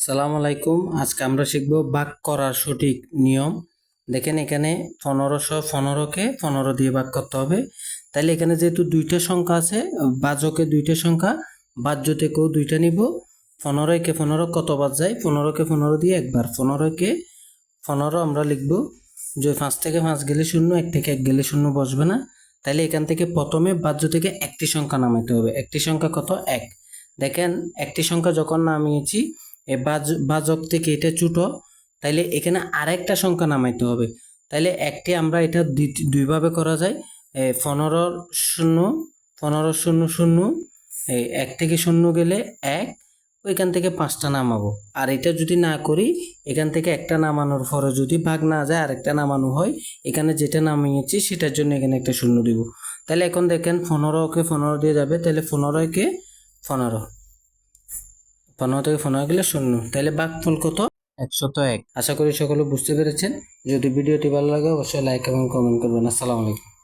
সালাম আলাইকুম। আজকে আমরা শিখব ভাগ করার সঠিক নিয়ম। দেখেন এখানে 1515কে 15 দিয়ে ভাগ করতে হবে। তাইলে এখানে যেহেতু দুইটা সংখ্যা আছে, বাজকে দুইটা সংখ্যা, বাহ্য থেকেও দুইটা নিব। 15কে 15 কতবার যায়? 15কে 15 দিয়ে একবার। 15কে 15 আমরা লিখব যে 5 থেকে 5 গেলে 0, 1 থেকে 1 গেলে 0 বসবে না। তাইলে এখান থেকে প্রথমে বাহ্য থেকে একটি সংখ্যা নামাইতে হবে। একটি সংখ্যা কত? 1। দেখেন একটি সংখ্যা যখন নামিয়েছি, এই বাজক থেকে এটা ছোট, তাইলে এখানে আরেকটা সংখ্যা নামাইতে হবে। তাইলে একটি আমরা এটা দুইভাবে করা যায়। 15 0 15 0 0, এই 1 থেকে 0 গেলে 1, ওইখান থেকে 5টা নামাবো। আর এটা যদি না করি, এখান থেকে একটা নামানোর পরে যদি ভাগ না যায় আরেকটা নামানো হয়, এখানে যেটা নামিয়েছি সেটার জন্য এখানে একটা 0 দিব। তাহলে এখন দেখেন 15কে 15 দিয়ে যাবে, তাহলে 15কে 15 15 থেকে 15 গেলে 0। তাহলে ভাগফল কত? 101। আশা করি সকলে বুঝতে পেরেছেন। যদি ভিডিওটি ভালো লাগে অবশ্যই লাইক এবং কমেন্ট করবেন। আসসালামু আলাইকুম।